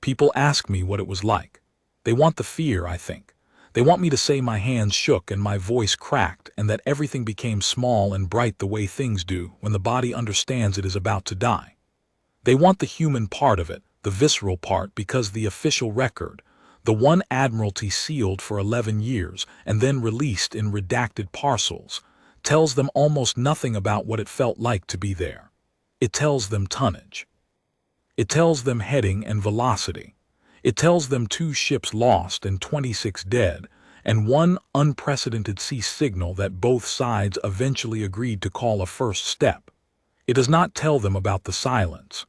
People ask me what it was like. They want the fear, I think. They want me to say my hands shook and my voice cracked and that everything became small and bright the way things do when the body understands it is about to die. They want the human part of it, the visceral part, because the official record, the one Admiralty sealed for 11 years and then released in redacted parcels, tells them almost nothing about what it felt like to be there. It tells them tonnage. It tells them heading and velocity. It tells them 2 ships lost and 26 dead, and 1 unprecedented sea signal that both sides eventually agreed to call a first step. It does not tell them about the silence.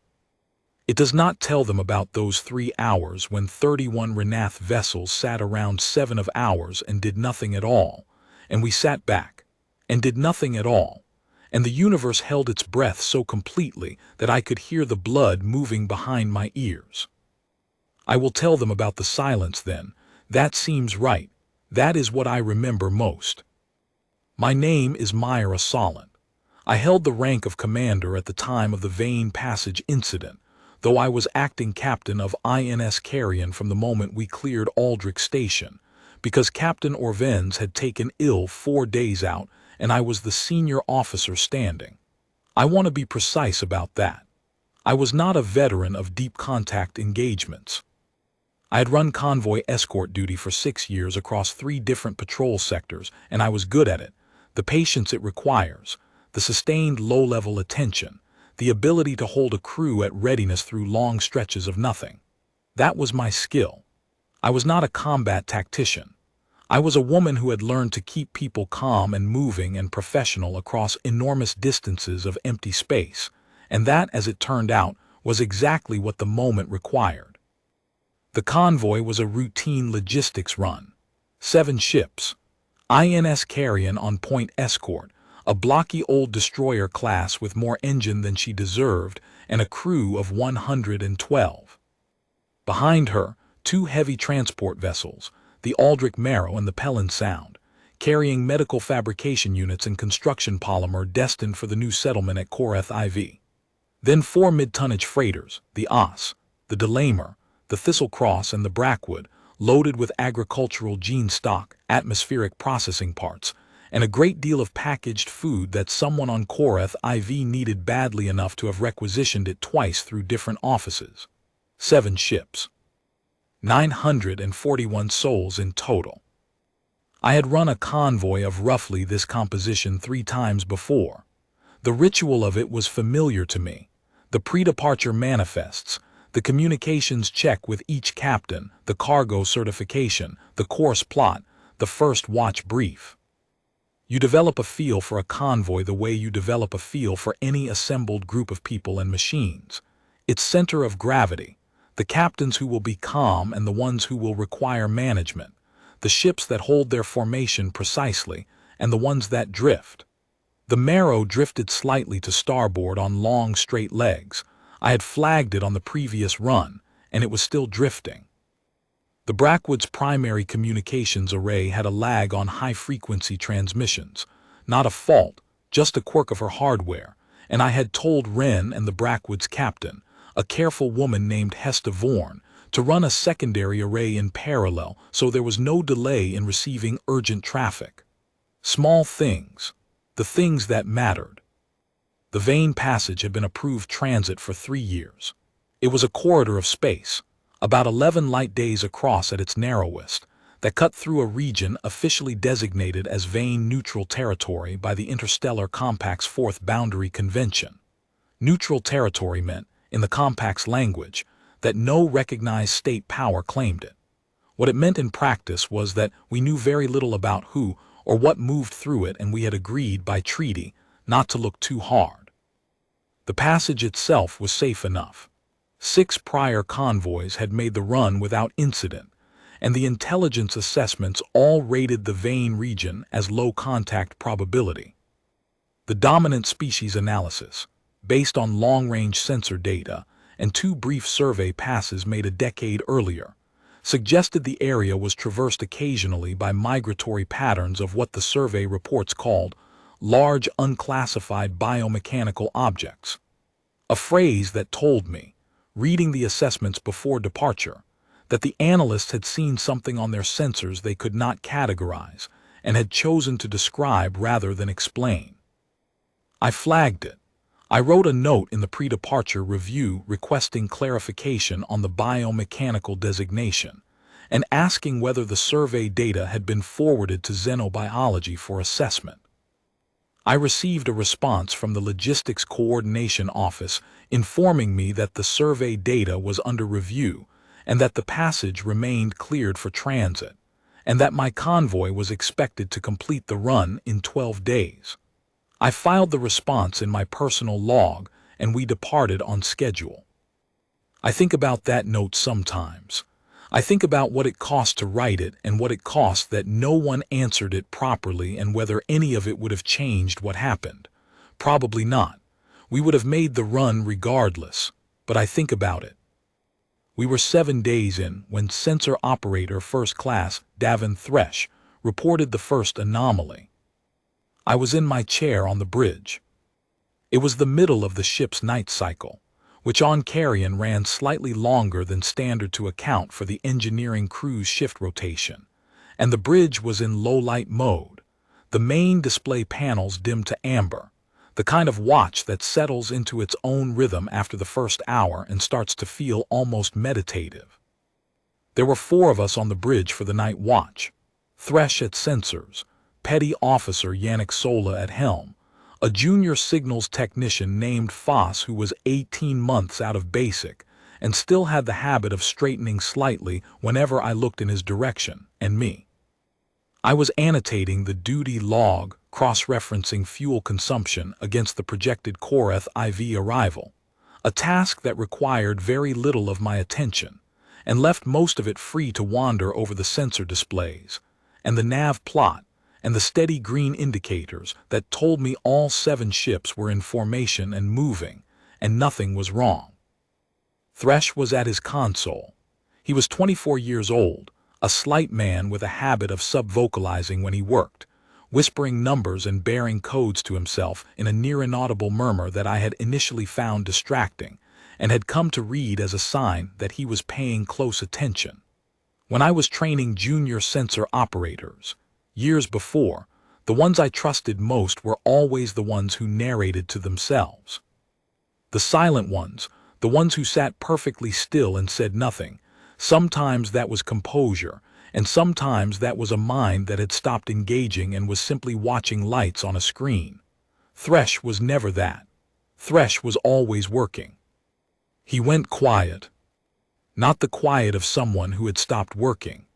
It does not tell them about those 3 hours when 31 Ranath vessels sat around 7 of ours and did nothing at all, and we sat back and did nothing at all, and the universe held its breath so completely that I could hear the blood moving behind my ears. I will tell them about the silence then. That seems right. That is what I remember most. My name is Myra Solent. I held the rank of commander at the time of the Vehn Passage incident, though I was acting captain of INS Carrion from the moment we cleared Aldrich Station, because Captain Orvenz had taken ill 4 days out and I was the senior officer standing. I want to be precise about that. I was not a veteran of deep contact engagements. I had run convoy escort duty for 6 years across 3 different patrol sectors, and I was good at it. The patience it requires, the sustained low-level attention, the ability to hold a crew at readiness through long stretches of nothing. That was my skill. I was not a combat tactician. I was a woman who had learned to keep people calm and moving and professional across enormous distances of empty space, and that, as it turned out, was exactly what the moment required. The convoy was a routine logistics run. 7 ships. INS Carrion on point escort, a blocky old destroyer class with more engine than she deserved, and a crew of 112. Behind her, 2 heavy transport vessels, the Aldrich Marrow and the Pelin Sound, carrying medical fabrication units and construction polymer destined for the new settlement at Koreth IV. Then 4 mid-tonnage freighters, the Os, the Delamer, the Thistlecross and the Brackwood, loaded with agricultural gene stock, atmospheric processing parts, and a great deal of packaged food that someone on Koreth IV needed badly enough to have requisitioned it twice through different offices. 7 ships. 941 souls in total. I had run a convoy of roughly this composition 3 times before. The ritual of it was familiar to me. The pre-departure manifests, the communications check with each captain, the cargo certification, the course plot, the first watch brief. You develop a feel for a convoy the way you develop a feel for any assembled group of people and machines. Its center of gravity, the captains who will be calm and the ones who will require management, the ships that hold their formation precisely, and the ones that drift. The Marrow drifted slightly to starboard on long straight legs. I had flagged it on the previous run, and it was still drifting. The Brackwood's primary communications array had a lag on high-frequency transmissions, not a fault, just a quirk of her hardware, and I had told Wren and the Brackwood's captain, a careful woman named Hesta Vorn, to run a secondary array in parallel so there was no delay in receiving urgent traffic. Small things, the things that mattered. The Vehn Passage had been approved transit for 3 years. It was a corridor of space, about 11 light days across at its narrowest, that cut through a region officially designated as Vehn Neutral Territory by the Interstellar Compact's 4th Boundary Convention. Neutral territory meant, in the Compact's language, that no recognized state power claimed it. What it meant in practice was that we knew very little about who or what moved through it, and we had agreed by treaty not to look too hard. The passage itself was safe enough. 6 prior convoys had made the run without incident, and the intelligence assessments all rated the Vehn region as low contact probability. The dominant species analysis, based on long-range sensor data and 2 brief survey passes made a decade earlier, suggested the area was traversed occasionally by migratory patterns of what the survey reports called large unclassified biomechanical objects. A phrase that told me, reading the assessments before departure, that the analysts had seen something on their sensors they could not categorize and had chosen to describe rather than explain. I flagged it. I wrote a note in the pre-departure review requesting clarification on the biomechanical designation and asking whether the survey data had been forwarded to xenobiology for assessment. I received a response from the Logistics Coordination Office informing me that the survey data was under review and that the passage remained cleared for transit, and that my convoy was expected to complete the run in 12 days. I filed the response in my personal log, and we departed on schedule. I think about that note sometimes. I think about what it cost to write it and what it cost that no one answered it properly and whether any of it would have changed what happened. Probably not. We would have made the run regardless, but I think about it. We were 7 days in when Sensor Operator First Class Vehn Passage reported the first anomaly. I was in my chair on the bridge. It was the middle of the ship's night cycle, which on carrion ran slightly longer than standard to account for the engineering crew's shift rotation, and the bridge was in low-light mode, the main display panels dimmed to amber, the kind of watch that settles into its own rhythm after the first hour and starts to feel almost meditative. There were 4 of us on the bridge for the night watch: Thresh at sensors, Petty Officer Yannick Sola at helm, a junior signals technician named Foss who was 18 months out of basic and still had the habit of straightening slightly whenever I looked in his direction, and me. I was annotating the duty log, cross-referencing fuel consumption against the projected Korath IV arrival, a task that required very little of my attention and left most of it free to wander over the sensor displays and the nav plot and the steady green indicators that told me all 7 ships were in formation and moving, and nothing was wrong. Thresh was at his console. He was 24 years old, a slight man with a habit of sub-vocalizing when he worked, whispering numbers and bearing codes to himself in a near-inaudible murmur that I had initially found distracting and had come to read as a sign that he was paying close attention. When I was training junior sensor operators, years before, the ones I trusted most were always the ones who narrated to themselves. The silent ones, the ones who sat perfectly still and said nothing, sometimes that was composure, and sometimes that was a mind that had stopped engaging and was simply watching lights on a screen. Thresh was never that. Thresh was always working. He went quiet. Not the quiet of someone who had stopped working.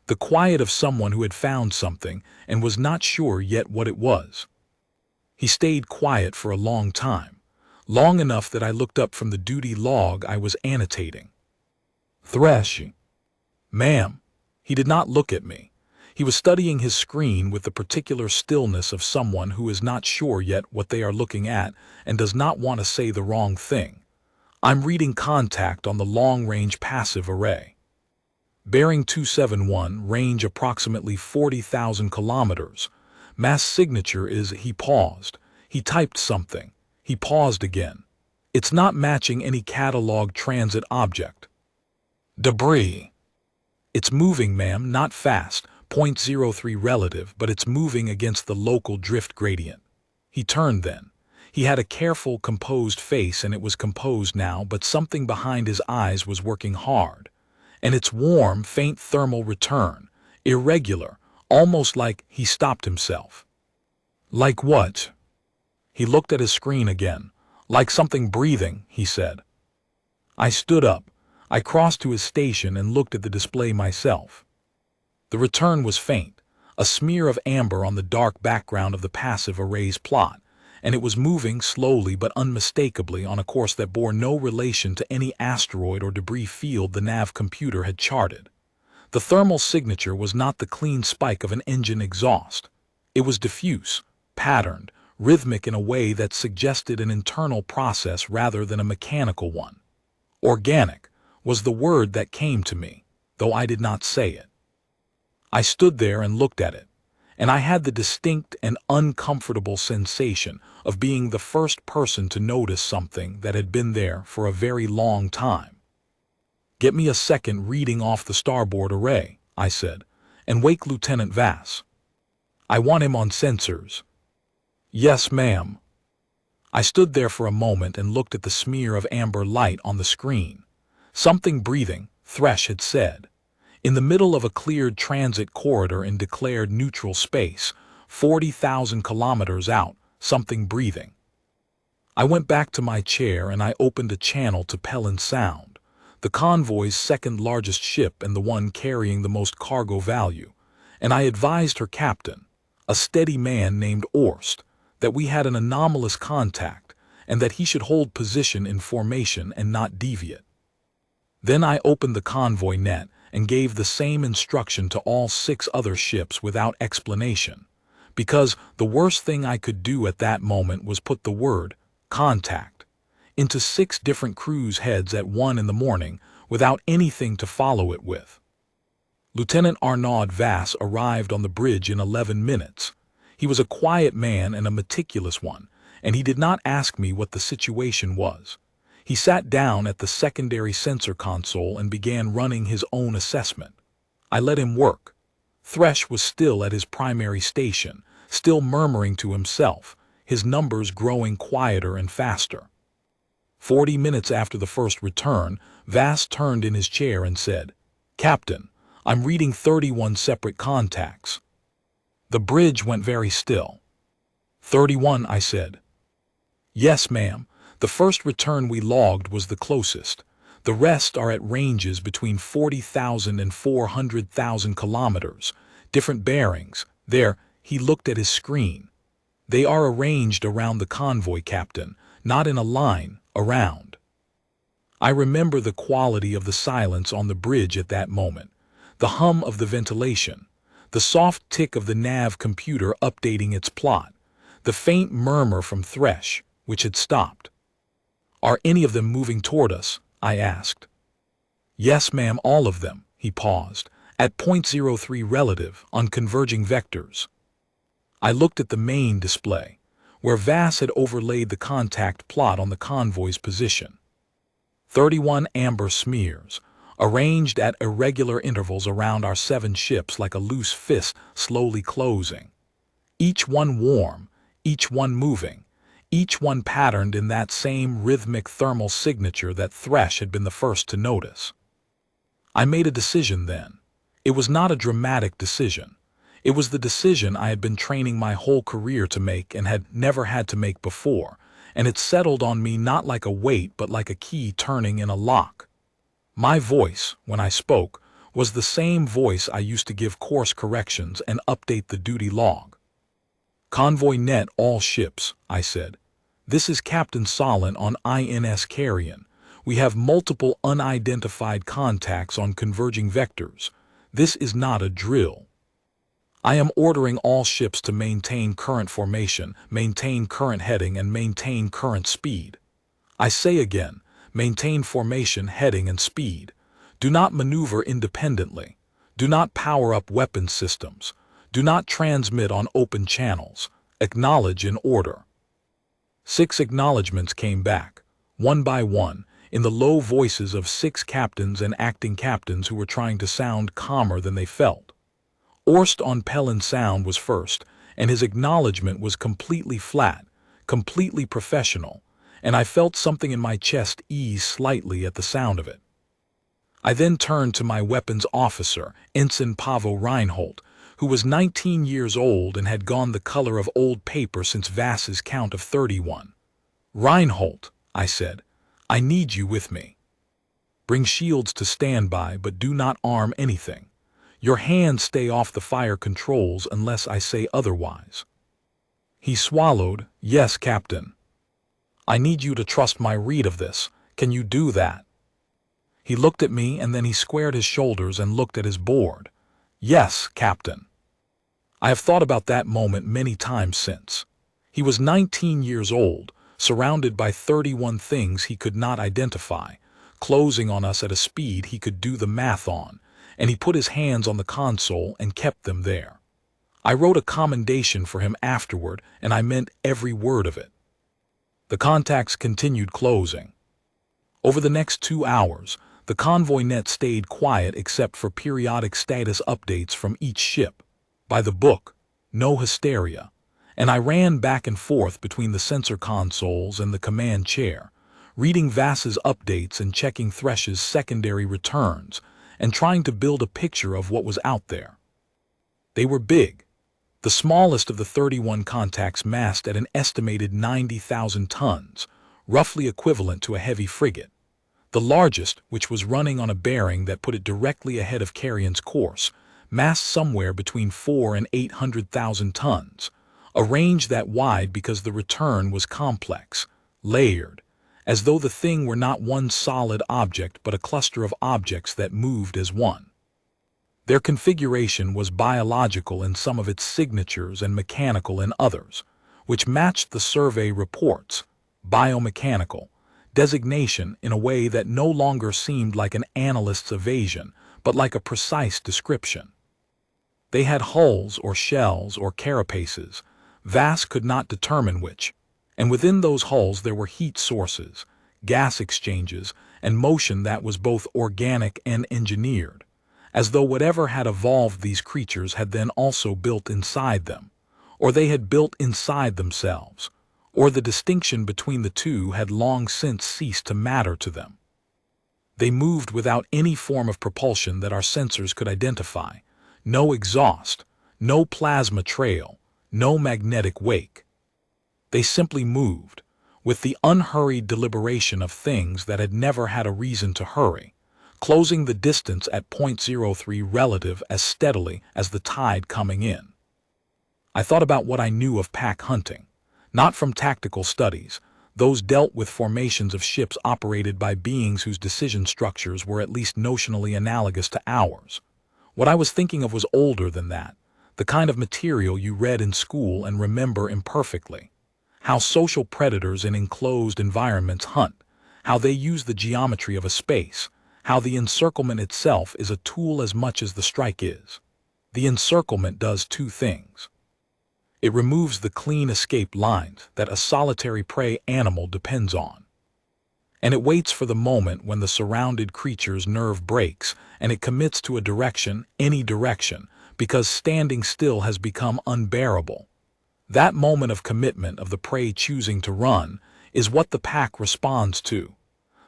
The quiet of someone who had found something and was not sure yet what it was. He stayed quiet for a long time, long enough that I looked up from the duty log I was annotating. Thresh. Ma'am. He did not look at me. He was studying his screen with the particular stillness of someone who is not sure yet what they are looking at and does not want to say the wrong thing. I'm reading contact on the long-range passive array. Bearing 271, range approximately 40,000 kilometers. Mass signature is he paused. He typed something. He paused again. It's not matching any catalog transit object. Debris. It's moving, ma'am, not fast, 0.03 relative, but it's moving against the local drift gradient. He turned then. He had a careful, composed face, and it was composed now, but something behind his eyes was working hard. And its warm, faint thermal return, irregular, almost like he stopped himself. Like what? He looked at his screen again. Like something breathing, he said. I stood up. I crossed to his station and looked at the display myself. The return was faint, a smear of amber on the dark background of the passive array's plot, and it was moving slowly but unmistakably on a course that bore no relation to any asteroid or debris field the nav computer had charted. The thermal signature was not the clean spike of an engine exhaust. It was diffuse, patterned, rhythmic in a way that suggested an internal process rather than a mechanical one. Organic was the word that came to me, though I did not say it. I stood there and looked at it, and I had the distinct and uncomfortable sensation of being the first person to notice something that had been there for a very long time. "Get me a second reading off the starboard array," I said, "and wake Lieutenant Vass. I want him on sensors." "Yes, ma'am." I stood there for a moment and looked at the smear of amber light on the screen. "Something breathing," Thresh had said. In the middle of a cleared transit corridor in declared neutral space, 40,000 kilometers out, something breathing. I went back to my chair and I opened a channel to Pelin Sound, the convoy's second largest ship and the one carrying the most cargo value, and I advised her captain, a steady man named Orst, that we had an anomalous contact and that he should hold position in formation and not deviate. Then I opened the convoy net and gave the same instruction to all 6 other ships without explanation, because the worst thing I could do at that moment was put the word "contact" into 6 different crews' heads at 1 in the morning without anything to follow it with. Lieutenant Arnaud Vass arrived on the bridge in 11 minutes. He was a quiet man and a meticulous one, and he did not ask me what the situation was. He sat down at the secondary sensor console and began running his own assessment. I let him work. Thresh was still at his primary station, still murmuring to himself, his numbers growing quieter and faster. 40 minutes after the first return, Vass turned in his chair and said, "Captain, I'm reading 31 separate contacts." The bridge went very still. 31, I said. "Yes, ma'am. The first return we logged was the closest. The rest are at ranges between 40,000 and 400,000 kilometers, different bearings. There," he looked at his screen. "They are arranged around the convoy, Captain, not in a line, around." I remember the quality of the silence on the bridge at that moment, the hum of the ventilation, the soft tick of the nav computer updating its plot, the faint murmur from Thresh, which had stopped. "Are any of them moving toward us?" I asked. "Yes, ma'am, all of them," he paused, "at .03 relative on converging vectors." I looked at the main display, where Vass had overlaid the contact plot on the convoy's position. 31 amber smears, arranged at irregular intervals around our 7 ships like a loose fist slowly closing. Each one warm, each one moving, each one patterned in that same rhythmic thermal signature that Thresh had been the first to notice. I made a decision then. It was not a dramatic decision. It was the decision I had been training my whole career to make and had never had to make before, and it settled on me not like a weight but like a key turning in a lock. My voice, when I spoke, was the same voice I used to give course corrections and update the duty log. "Convoy net all ships," I said. "This is Captain Solon on INS Carrion. We have multiple unidentified contacts on converging vectors. This is not a drill. I am ordering all ships to maintain current formation, maintain current heading, and maintain current speed. I say again, maintain formation, heading, and speed. Do not maneuver independently. Do not power up weapon systems. Do not transmit on open channels. Acknowledge in order." 6 acknowledgments came back, one by one, in the low voices of 6 captains and acting captains who were trying to sound calmer than they felt. Orst on Pelin Sound was first, and his acknowledgment was completely flat, completely professional, and I felt something in my chest ease slightly at the sound of it. I then turned to my weapons officer, Ensign Paavo Reinhold, who was 19 years old and had gone the color of old paper since Vass's count of 31. "Reinhold," I said, "I need you with me. Bring shields to standby, but do not arm anything. Your hands stay off the fire controls unless I say otherwise." He swallowed. "Yes, Captain." "I need you to trust my read of this. Can you do that?" He looked at me and then he squared his shoulders and looked at his board. "Yes, Captain." I have thought about that moment many times since. He was 19 years old, surrounded by 31 things he could not identify, closing on us at a speed he could do the math on, and he put his hands on the console and kept them there. I wrote a commendation for him afterward, and I meant every word of it. The contacts continued closing. Over the next 2 hours, the convoy net stayed quiet except for periodic status updates from each ship. By the book, no hysteria, and I ran back and forth between the sensor consoles and the command chair, reading Vass's updates and checking Thresh's secondary returns, and trying to build a picture of what was out there. They were big. The smallest of the 31 contacts massed at an estimated 90,000 tons, roughly equivalent to a heavy frigate. The largest, which was running on a bearing that put it directly ahead of Carrion's course, massed somewhere between 400,000 and 800,000 tons, a range that wide because the return was complex, layered, as though the thing were not one solid object but a cluster of objects that moved as one. Their configuration was biological in some of its signatures and mechanical in others, which matched the survey reports, biomechanical, designation in a way that no longer seemed like an analyst's evasion, but like a precise description. They had hulls or shells or carapaces. Vass could not determine which, and within those hulls there were heat sources, gas exchanges, and motion that was both organic and engineered, as though whatever had evolved these creatures had then also built inside them, or they had built inside themselves, or the distinction between the two had long since ceased to matter to them. They moved without any form of propulsion that our sensors could identify, no exhaust, no plasma trail, no magnetic wake. They simply moved, with the unhurried deliberation of things that had never had a reason to hurry, closing the distance at .03 relative as steadily as the tide coming in. I thought about what I knew of pack hunting, not from tactical studies. Those dealt with formations of ships operated by beings whose decision structures were at least notionally analogous to ours. What I was thinking of was older than that, the kind of material you read in school and remember imperfectly. How social predators in enclosed environments hunt, how they use the geometry of a space, how the encirclement itself is a tool as much as the strike is. The encirclement does two things. It removes the clean escape lines that a solitary prey animal depends on. And it waits for the moment when the surrounded creature's nerve breaks and it commits to a direction, any direction, because standing still has become unbearable. That moment of commitment of the prey choosing to run is what the pack responds to.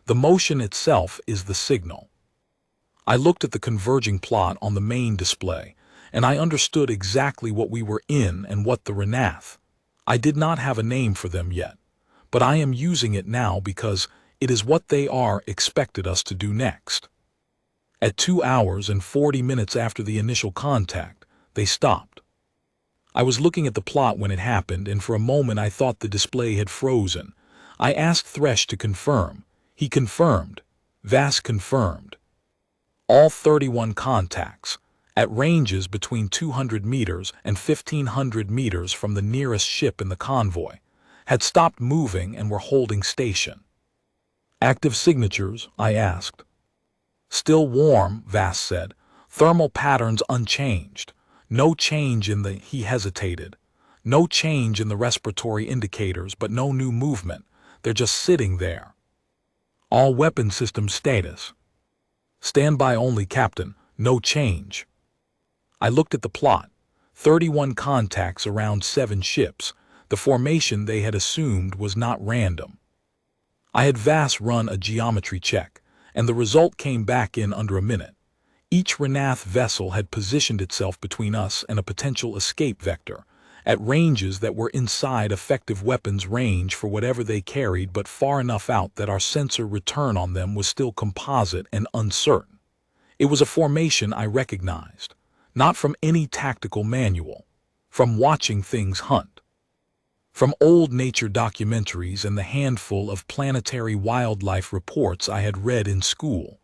The motion itself is the signal. I looked at the converging plot on the main display, and I understood exactly what we were in and what the Ranath. I did not have a name for them yet, but I am using it now because it is what they are expected us to do next. At 2 hours and 40 minutes after the initial contact, they stopped. I was looking at the plot when it happened, and for a moment I thought the display had frozen. I asked Thresh to confirm. He confirmed. Vass confirmed. All 31 contacts, at ranges between 200 meters and 1,500 meters from the nearest ship in the convoy, had stopped moving and were holding station. Active signatures? I asked. Still warm, Vass said. Thermal patterns unchanged. No change in the, he hesitated. No change in the respiratory indicators, but no new movement. They're just sitting there. All weapon system status. Standby only, Captain. No change. I looked at the plot. 31 contacts around 7 ships. The formation they had assumed was not random. I had Vass run a geometry check, and the result came back in under a minute. Each Ranath vessel had positioned itself between us and a potential escape vector, at ranges that were inside effective weapons range for whatever they carried, but far enough out that our sensor return on them was still composite and uncertain. It was a formation I recognized, not from any tactical manual, from watching things hunt. From old nature documentaries and the handful of planetary wildlife reports I had read in school,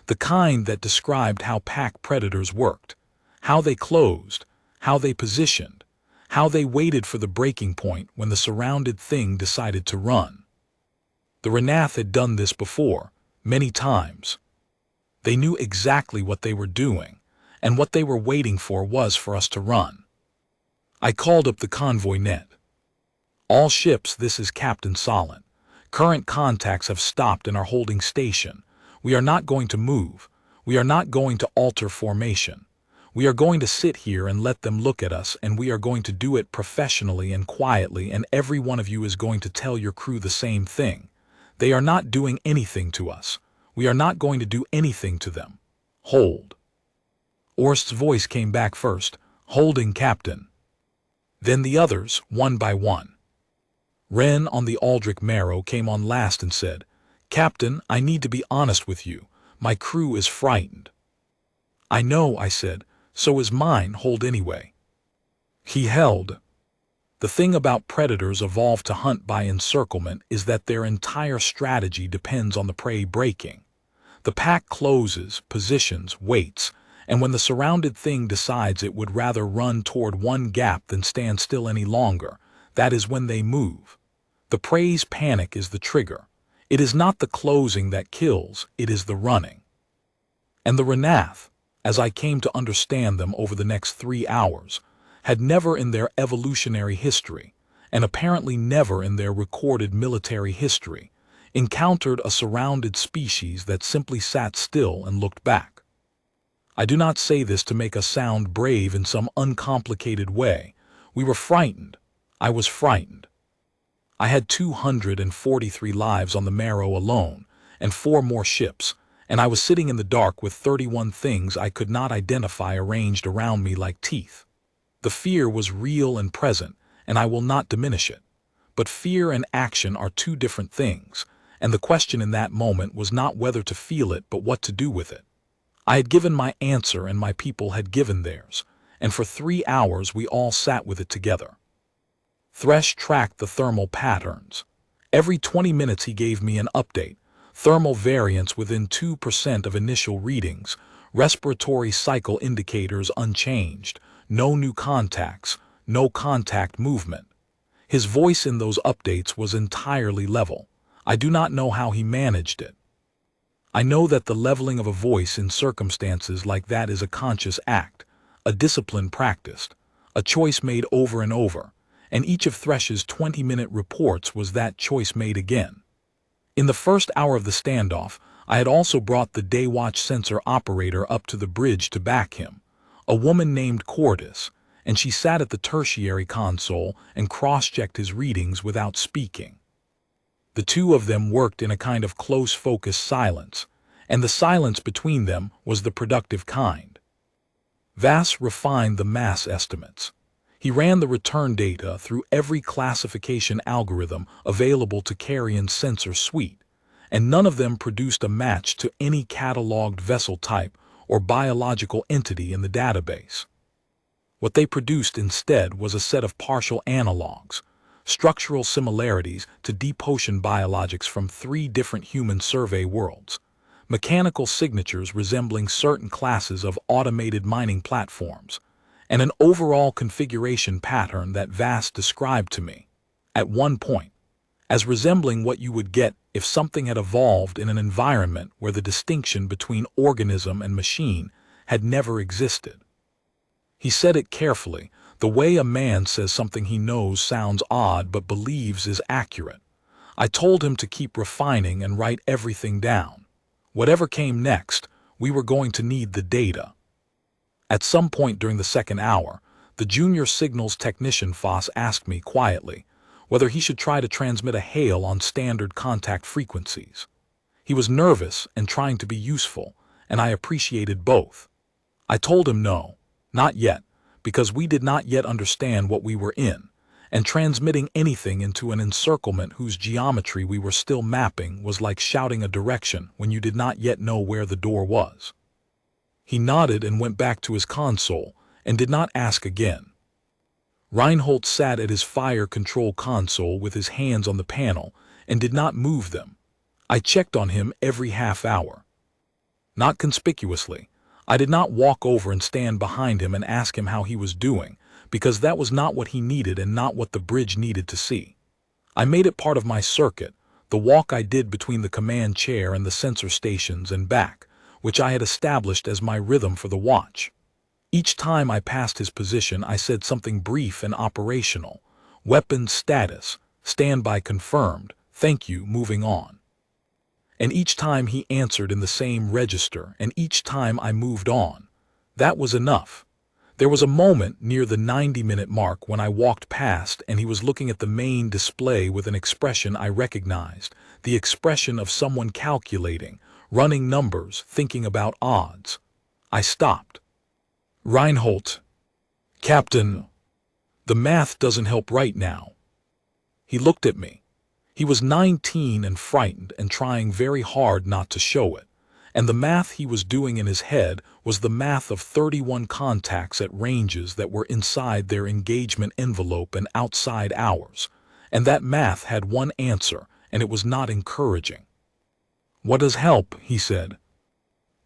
the kind that described how pack predators worked, how they closed, how they positioned, how they waited for the breaking point when the surrounded thing decided to run. The Ranath had done this before, many times. They knew exactly what they were doing, and what they were waiting for was for us to run. I called up the convoy net. All ships, this is Captain Solent. Current contacts have stopped and are holding station. We are not going to move. We are not going to alter formation. We are going to sit here and let them look at us, and we are going to do it professionally and quietly, and every one of you is going to tell your crew the same thing. They are not doing anything to us. We are not going to do anything to them. Hold. Orst's voice came back first. Holding, Captain. Then the others, one by one. Wren on the Aldrich Marrow came on last and said, Captain, I need to be honest with you. My crew is frightened. I know, I said. So is mine. Hold anyway. He held. The thing about predators evolved to hunt by encirclement is that their entire strategy depends on the prey breaking. The pack closes, positions, waits, and when the surrounded thing decides it would rather run toward one gap than stand still any longer, that is when they move. The prey's panic is the trigger. It is not the closing that kills, it is the running. And the Ranath, as I came to understand them over the next 3 hours, had never in their evolutionary history, and apparently never in their recorded military history, encountered a surrounded species that simply sat still and looked back. I do not say this to make us sound brave in some uncomplicated way. We were frightened. I was frightened. I had 243 lives on the Marrow alone, and 4 more ships, and I was sitting in the dark with 31 things I could not identify arranged around me like teeth. The fear was real and present, and I will not diminish it. But fear and action are 2 different things, and the question in that moment was not whether to feel it but what to do with it. I had given my answer and my people had given theirs, and for 3 hours we all sat with it together. Thresh tracked the thermal patterns. Every 20 minutes he gave me an update. Thermal variance within 2% of initial readings, respiratory cycle indicators unchanged, no new contacts, no contact movement. His voice in those updates was entirely level. I do not know how he managed it. I know that the leveling of a voice in circumstances like that is a conscious act, a discipline practiced, a choice made over and over, and each of Thresh's 20-minute reports was that choice made again. In the first hour of the standoff, I had also brought the daywatch sensor operator up to the bridge to back him, a woman named Cordis, and she sat at the tertiary console and cross-checked his readings without speaking. The 2 of them worked in a kind of close-focus silence, and the silence between them was the productive kind. Vass refined the mass estimates. He ran the return data through every classification algorithm available to Carrion's sensor suite, and none of them produced a match to any cataloged vessel type or biological entity in the database. What they produced instead was a set of partial analogs, structural similarities to deep ocean biologics from 3 different human survey worlds, mechanical signatures resembling certain classes of automated mining platforms, and an overall configuration pattern that Vass described to me, at one point, as resembling what you would get if something had evolved in an environment where the distinction between organism and machine had never existed. He said it carefully, the way a man says something he knows sounds odd but believes is accurate. I told him to keep refining and write everything down. Whatever came next, we were going to need the data. At some point during the second hour, the junior signals technician Foss asked me quietly whether he should try to transmit a hail on standard contact frequencies. He was nervous and trying to be useful, and I appreciated both. I told him no, not yet, because we did not yet understand what we were in, and transmitting anything into an encirclement whose geometry we were still mapping was like shouting a direction when you did not yet know where the door was. He nodded and went back to his console and did not ask again. Reinhold sat at his fire control console with his hands on the panel and did not move them. I checked on him every half hour. Not conspicuously. I did not walk over and stand behind him and ask him how he was doing, because that was not what he needed and not what the bridge needed to see. I made it part of my circuit, the walk I did between the command chair and the sensor stations and back, which I had established as my rhythm for the watch. Each time I passed his position, I said something brief and operational. Weapons status, standby confirmed, thank you, moving on. And each time he answered in the same register, and each time I moved on. That was enough. There was a moment near the 90-minute mark when I walked past and he was looking at the main display with an expression I recognized, the expression of someone calculating, running numbers, thinking about odds. I stopped. Reinhold. Captain. The math doesn't help right now. He looked at me. He was 19 and frightened and trying very hard not to show it. And the math he was doing in his head was the math of 31 contacts at ranges that were inside their engagement envelope and outside ours. And that math had one answer, and it was not encouraging. What does help? He said.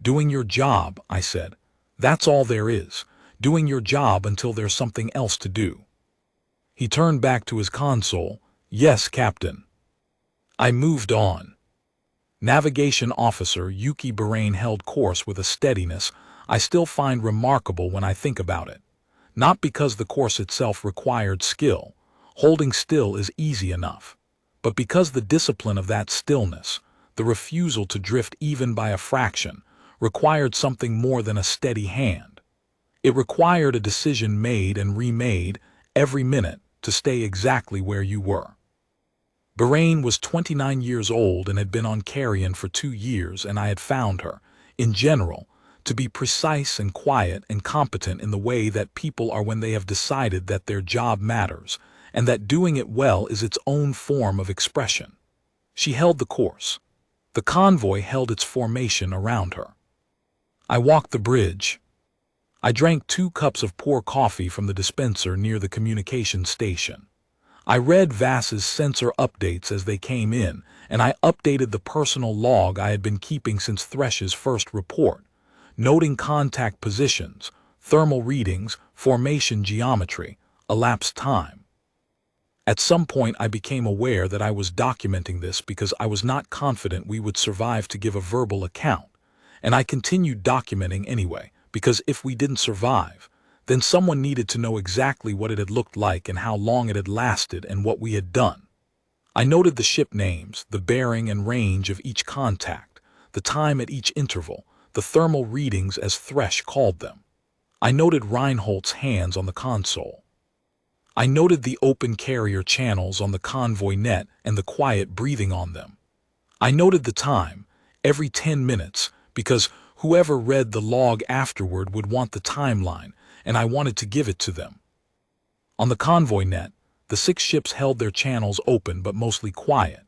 Doing your job, I said. That's all there is. Doing your job until there's something else to do. He turned back to his console. Yes, Captain. I moved on. Navigation Officer Yuki Bahrain held course with a steadiness I still find remarkable when I think about it. Not because the course itself required skill, holding still is easy enough, but because the discipline of that stillness, the refusal to drift even by a fraction, required something more than a steady hand. It required a decision made and remade every minute to stay exactly where you were. Bahrain was 29 years old and had been on Carrion for 2 years, and I had found her, in general, to be precise and quiet and competent in the way that people are when they have decided that their job matters, and that doing it well is its own form of expression. She held the course. The convoy held its formation around her. I walked the bridge. I drank 2 cups of poor coffee from the dispenser near the communication station. I read Vass's sensor updates as they came in, and I updated the personal log I had been keeping since Thresh's first report, noting contact positions, thermal readings, formation geometry, elapsed time. At some point I became aware that I was documenting this because I was not confident we would survive to give a verbal account, and I continued documenting anyway, because if we didn't survive, then someone needed to know exactly what it had looked like and how long it had lasted and what we had done. I noted the ship names, the bearing and range of each contact, the time at each interval, the thermal readings as Thresh called them. I noted Reinhold's hands on the console. I noted the open carrier channels on the convoy net and the quiet breathing on them. I noted the time, every 10 minutes, because whoever read the log afterward would want the timeline, and I wanted to give it to them. On the convoy net, the 6 ships held their channels open but mostly quiet.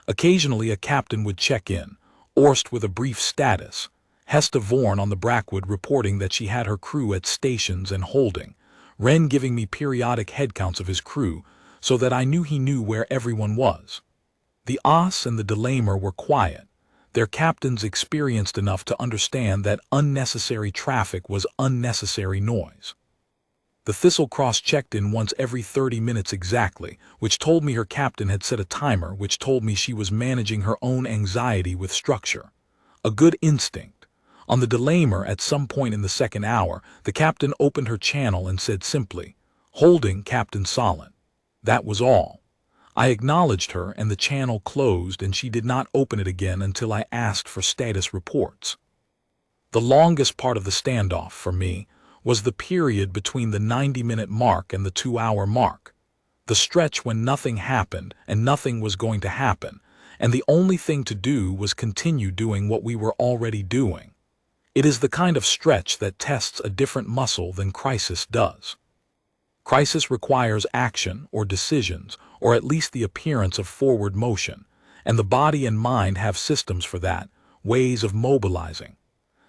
Occasionally a captain would check in, Orst with a brief status, Hesta Vorn on the Brackwood reporting that she had her crew at stations and holding, Wren giving me periodic headcounts of his crew so that I knew he knew where everyone was. The Oss and the Delamer were quiet, their captains experienced enough to understand that unnecessary traffic was unnecessary noise. The Thistlecross checked in once every 30 minutes exactly, which told me her captain had set a timer, which told me she was managing her own anxiety with structure. A good instinct. On the Delamer, at some point in the 2nd hour, the captain opened her channel and said simply, "Holding, Captain Solent." That was all. I acknowledged her and the channel closed, and she did not open it again until I asked for status reports. The longest part of the standoff, for me, was the period between the 90-minute mark and the 2-hour mark. The stretch when nothing happened and nothing was going to happen, and the only thing to do was continue doing what we were already doing. It is the kind of stretch that tests a different muscle than crisis does. Crisis requires action or decisions, or at least the appearance of forward motion, and the body and mind have systems for that, ways of mobilizing.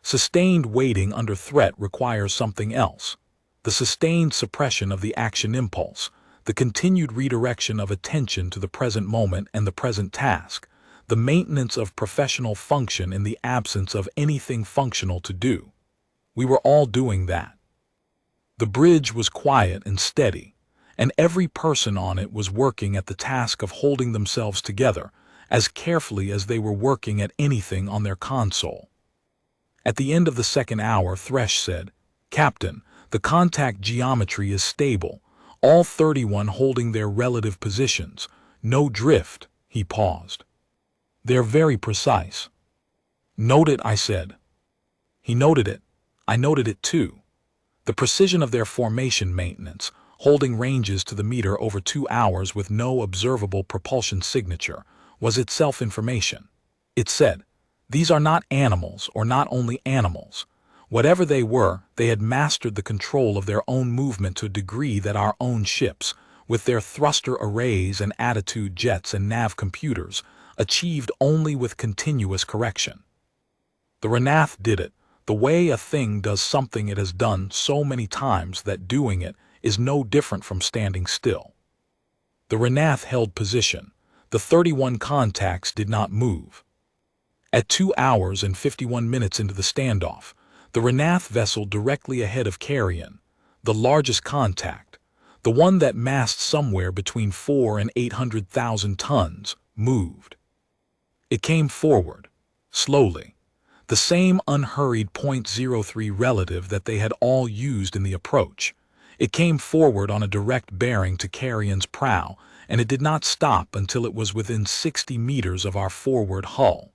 Sustained waiting under threat requires something else. The sustained suppression of the action impulse, the continued redirection of attention to the present moment and the present task, the maintenance of professional function in the absence of anything functional to do. We were all doing that. The bridge was quiet and steady, and every person on it was working at the task of holding themselves together as carefully as they were working at anything on their console. At the end of the 2nd hour, Thresh said, "Captain, The contact geometry is stable, all 31 holding their relative positions. No drift, he paused. They're very precise. Note it, I said. He noted it. I noted it too. The precision of their formation maintenance, holding ranges to the meter over 2 hours with no observable propulsion signature, was itself information. It said, these are not animals, or not only animals. Whatever they were, they had mastered the control of their own movement to a degree that our own ships, with their thruster arrays and attitude jets and nav computers, achieved only with continuous correction. The Ranath did it, the way a thing does something it has done so many times that doing it is no different from standing still. The Ranath held position. The 31 contacts did not move. At 2 hours and 51 minutes into the standoff, the Ranath vessel directly ahead of Carrion, the largest contact, the one that massed somewhere between 4 and 800,000 tons, moved. It came forward, slowly, the same unhurried .03 relative that they had all used in the approach. It came forward on a direct bearing to Carrion's prow, and it did not stop until it was within 60 meters of our forward hull.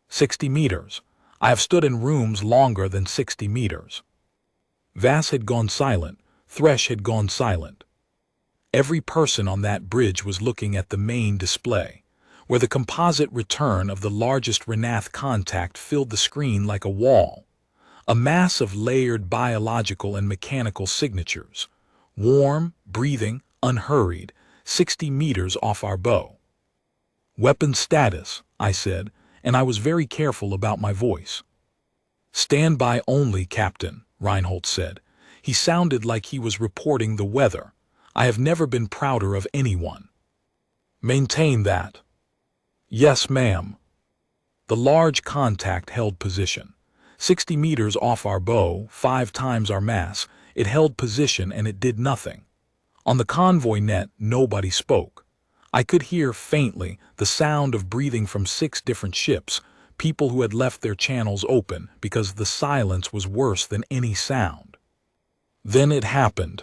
60 meters. I have stood in rooms longer than 60 meters. Vass had gone silent. Thresh had gone silent. Every person on that bridge was looking at the main display, where the composite return of the largest Ranath contact filled the screen like a wall, a mass of layered biological and mechanical signatures, warm, breathing, unhurried, 60 meters off our bow. Weapon status, I said, and I was very careful about my voice. Stand by only, Captain, Reinhold said. He sounded like he was reporting the weather. I have never been prouder of anyone. Maintain that. Yes, ma'am. The large contact held position. 60 meters off our bow, 5 times our mass, it held position and it did nothing. On the convoy net, nobody spoke. I could hear faintly the sound of breathing from 6 different ships, people who had left their channels open because the silence was worse than any sound. Then it happened.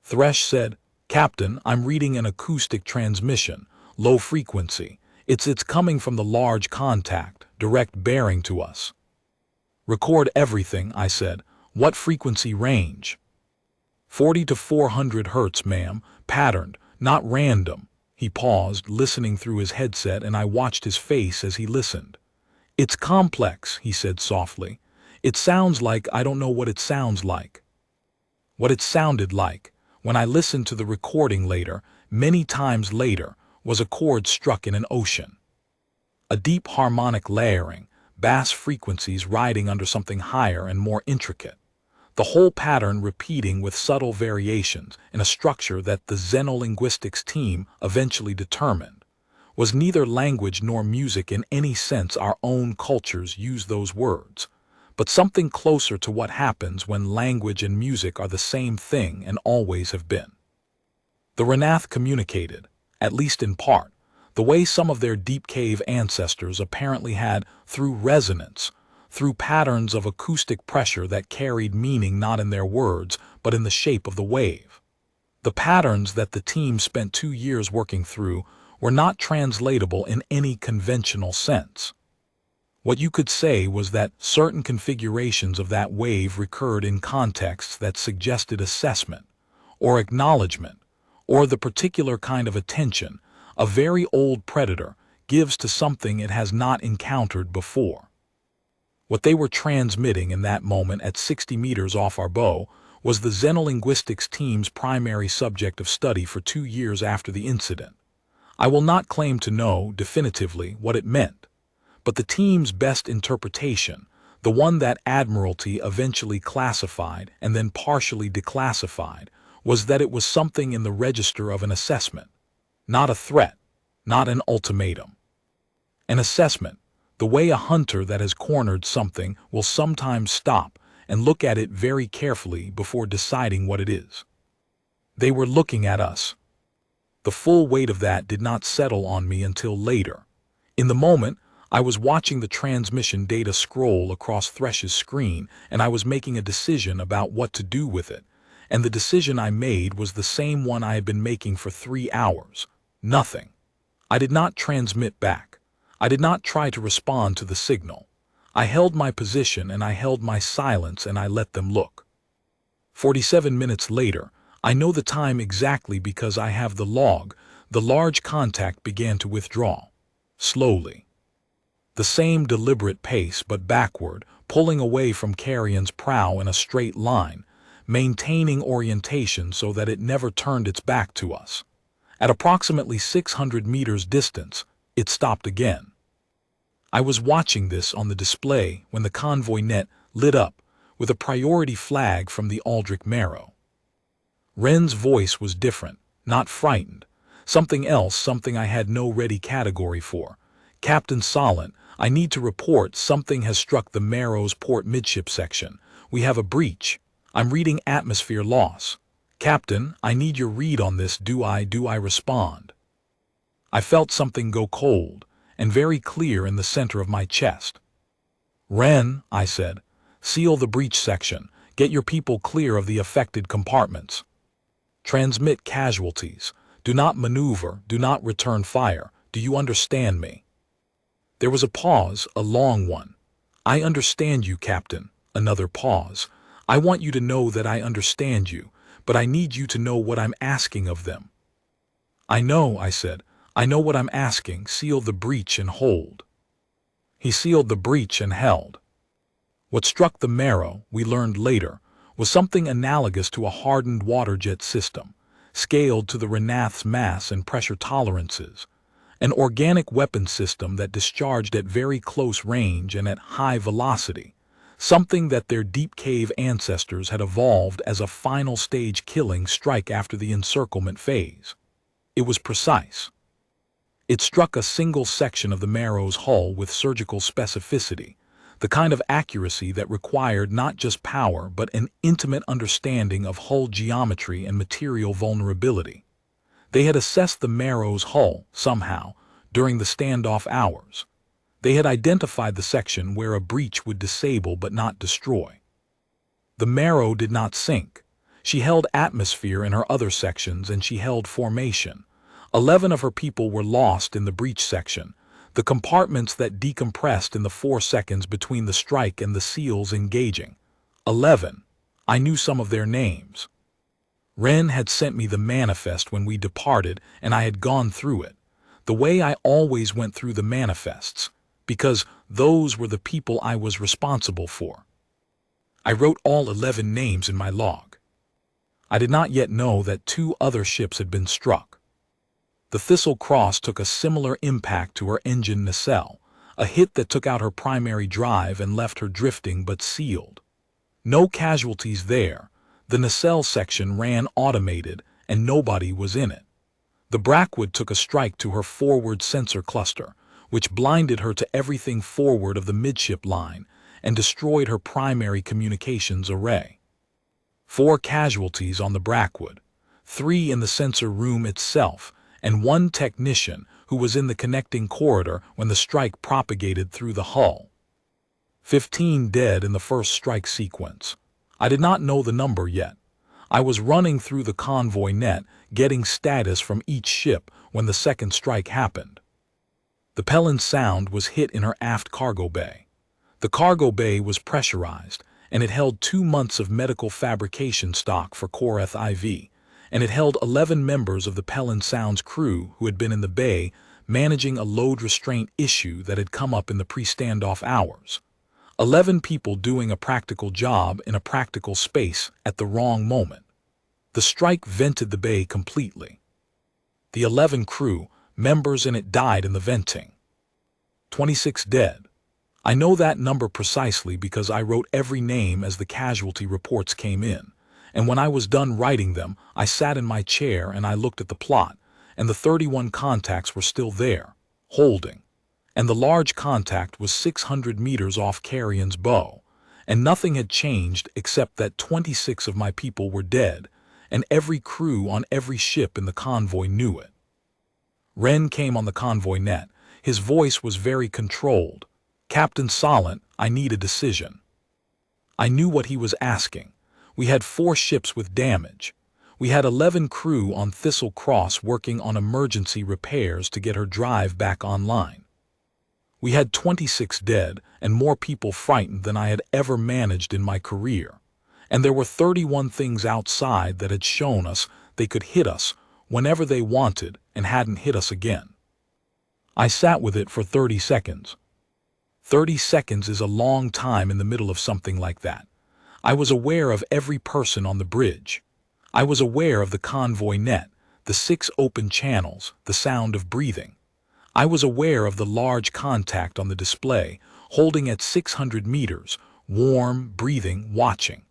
Thresh said, Captain, I'm reading an acoustic transmission, low frequency. It's coming from the large contact, direct bearing to us. Record everything, I said. What frequency range? 40 to 400 hertz, ma'am, patterned, not random. He paused, listening through his headset, and I watched his face as he listened. It's complex, he said softly. It sounds like I don't know what it sounds like. What it sounded like, when I listened to the recording later, many times later, was a chord struck in an ocean. A deep harmonic layering, bass frequencies riding under something higher and more intricate. The whole pattern repeating with subtle variations in a structure that the xenolinguistics team eventually determined was neither language nor music in any sense our own cultures use those words, but something closer to what happens when language and music are the same thing and always have been. The Ranath communicated, at least in part, the way some of their deep cave ancestors apparently had through resonance, through patterns of acoustic pressure that carried meaning not in their words, but in the shape of the wave. The patterns that the team spent 2 years working through were not translatable in any conventional sense. What you could say was that certain configurations of that wave recurred in contexts that suggested assessment, or acknowledgement, or the particular kind of attention a very old predator gives to something it has not encountered before. What they were transmitting in that moment at 60 meters off our bow was the xenolinguistics team's primary subject of study for 2 years after the incident. I will not claim to know definitively what it meant, but the team's best interpretation, the one that Admiralty eventually classified and then partially declassified, was that it was something in the register of an assessment, not a threat, not an ultimatum. An assessment, the way a hunter that has cornered something will sometimes stop and look at it very carefully before deciding what it is. They were looking at us. The full weight of that did not settle on me until later. In the moment, I was watching the transmission data scroll across Thresh's screen, and I was making a decision about what to do with it. And the decision I made was the same one I had been making for 3 hours. Nothing. I did not transmit back. I did not try to respond to the signal. I held my position and I held my silence and I let them look. 47 minutes later, I know the time exactly because I have the log. The large contact began to withdraw. Slowly. The same deliberate pace, but backward, pulling away from Carrion's prow in a straight line, maintaining orientation so that it never turned its back to us. At approximately 600 meters distance, it stopped again. I was watching this on the display when the convoy net lit up with a priority flag from the Aldrich Marrow. Wren's voice was different, not frightened. Something else, something I had no ready category for. Captain Solent, I need to report something has struck the Marrow's port midship section. We have a breach. I'm reading atmosphere loss. Captain, I need your read on this. Do I respond? I felt something go cold and very clear in the center of my chest. Wren, I said, seal the breach section. Get your people clear of the affected compartments. Transmit casualties. Do not maneuver. Do not return fire. Do you understand me? There was a pause, a long one. I understand you, Captain. Another pause. I want you to know that I understand you, but I need you to know what I'm asking of them. I know, I said. I know what I'm asking. Seal the breach and hold. He sealed the breach and held. What struck the Marrow, we learned later, was something analogous to a hardened water jet system, scaled to the Ranath's mass and pressure tolerances. An organic weapon system that discharged at very close range and at high velocity, something that their deep cave ancestors had evolved as a final stage killing strike after the encirclement phase. It was precise. It struck a single section of the Marrow's hull with surgical specificity, the kind of accuracy that required not just power but an intimate understanding of hull geometry and material vulnerability. They had assessed the Marrow's hull, somehow, during the standoff hours. They had identified the section where a breach would disable but not destroy. The Marrow did not sink. She held atmosphere in her other sections and she held formation. 11 of her people were lost in the breach section, the compartments that decompressed in the 4 seconds between the strike and the seals engaging. 11. I knew some of their names. Wren had sent me the manifest when we departed, and I had gone through it, the way I always went through the manifests, because those were the people I was responsible for. I wrote all 11 names in my log. I did not yet know that 2 other ships had been struck. The Thistle Cross took a similar impact to her engine nacelle, a hit that took out her primary drive and left her drifting but sealed. No casualties there. The nacelle section ran automated, and nobody was in it. The Brackwood took a strike to her forward sensor cluster, which blinded her to everything forward of the midship line and destroyed her primary communications array. 4 casualties on the Brackwood, 3 in the sensor room itself, and 1 technician who was in the connecting corridor when the strike propagated through the hull. 15 dead in the first strike sequence. I did not know the number yet. I was running through the convoy net, getting status from each ship when the second strike happened. The Pelin Sound was hit in her aft cargo bay. The cargo bay was pressurized, and it held 2 months of medical fabrication stock for Koreth IV, and it held 11 members of the Pelin Sound's crew who had been in the bay managing a load restraint issue that had come up in the pre-standoff hours. 11 people doing a practical job in a practical space at the wrong moment. The strike vented the bay completely. The 11 crew members in it died in the venting. 26 dead. I know that number precisely because I wrote every name as the casualty reports came in, and when I was done writing them, I sat in my chair and I looked at the plot, and the 31 contacts were still there, holding. And the large contact was 600 meters off Carrion's bow, and nothing had changed except that 26 of my people were dead, and every crew on every ship in the convoy knew it. Wren came on the convoy net, His voice was very controlled. "Captain Solent, I need a decision." I knew what he was asking. We had 4 ships with damage. We had 11 crew on Thistle Cross working on emergency repairs to get her drive back online. We had 26 dead and more people frightened than I had ever managed in my career. And there were 31 things outside that had shown us they could hit us whenever they wanted and hadn't hit us again. I sat with it for 30 seconds. 30 seconds is a long time in the middle of something like that. I was aware of every person on the bridge. I was aware of the convoy net, the 6 open channels, the sound of breathing. I was aware of the large contact on the display, holding at 600 meters, warm, breathing, watching.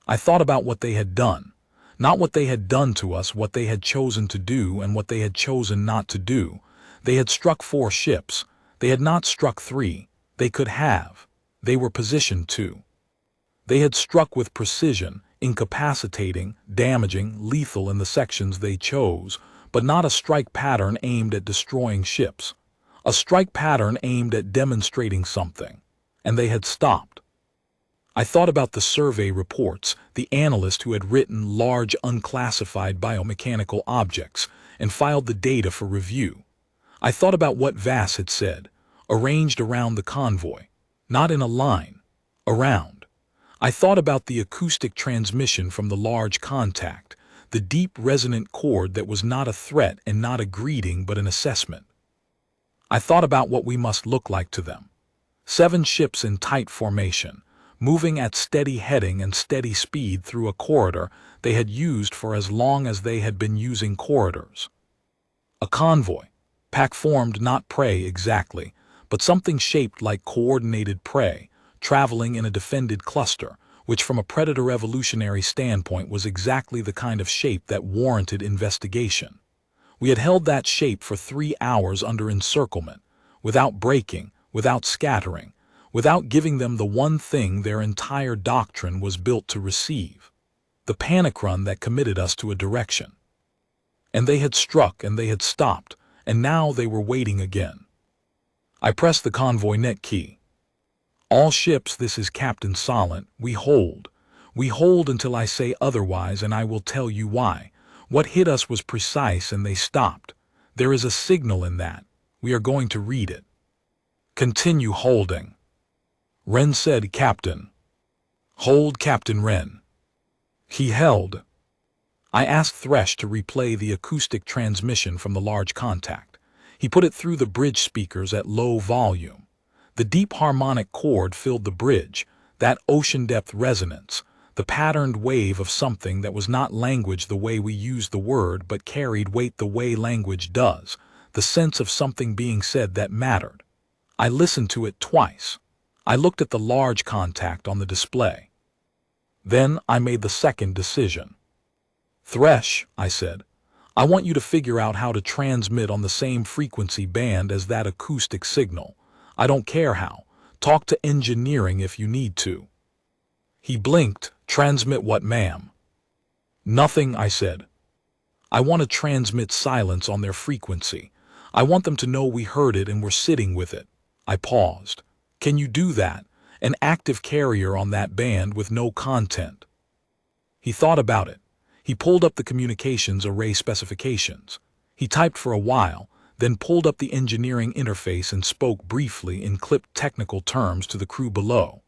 I thought about what they had done. Not what they had done to us, what they had chosen to do and what they had chosen not to do. They had struck 4 ships. They had not struck 3. They could have. They were positioned to. They had struck with precision, incapacitating, damaging, lethal in the sections they chose, but not a strike pattern aimed at destroying ships. A strike pattern aimed at demonstrating something. And they had stopped. I thought about the survey reports, the analyst who had written large unclassified biomechanical objects and filed the data for review. I thought about what Vass had said, arranged around the convoy, not in a line, around. I thought about the acoustic transmission from the large contact, the deep resonant chord that was not a threat and not a greeting but an assessment. I thought about what we must look like to them. 7 ships in tight formation, moving at steady heading and steady speed through a corridor they had used for as long as they had been using corridors. A convoy, pack-formed not prey exactly, but something shaped like coordinated prey, traveling in a defended cluster, which from a predator evolutionary standpoint was exactly the kind of shape that warranted investigation. We had held that shape for 3 hours under encirclement, without breaking, without scattering, without giving them the one thing their entire doctrine was built to receive, the panic run that committed us to a direction. And they had struck and they had stopped, and now they were waiting again. I pressed the convoy net key. "All ships, this is Captain Solent, we hold. We hold until I say otherwise, and I will tell you why. What hit us was precise and they stopped. There is a signal in that. We are going to read it." "Continue holding." Wren said, "Captain." "Hold, Captain Wren." He held. I asked Thresh to replay the acoustic transmission from the large contact. He put it through the bridge speakers at low volume. The deep harmonic chord filled the bridge, that ocean-depth resonance, the patterned wave of something that was not language the way we use the word but carried weight the way language does, the sense of something being said that mattered. I listened to it twice. I looked at the large contact on the display. Then I made the second decision. "Thresh," I said, "I want you to figure out how to transmit on the same frequency band as that acoustic signal. I don't care how. Talk to engineering if you need to." He blinked. "Transmit what, ma'am?" "Nothing," I said. "I want to transmit silence on their frequency. I want them to know we heard it and we're sitting with it." I paused. "Can you do that? An active carrier on that band with no content?" He thought about it. He pulled up the communications array specifications. He typed for a while, then pulled up the engineering interface and spoke briefly in clipped technical terms to the crew below.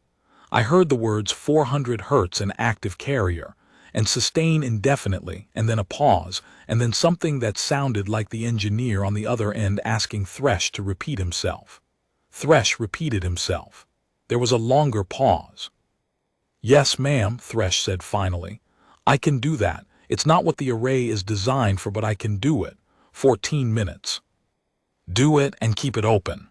I heard the words 400 Hz and active carrier, and sustain indefinitely, and then a pause, and then something that sounded like the engineer on the other end asking Thresh to repeat himself. Thresh repeated himself. There was a longer pause. "Yes, ma'am," Thresh said finally. "I can do that. It's not what the array is designed for, but I can do it. 14 minutes. Do it and keep it open."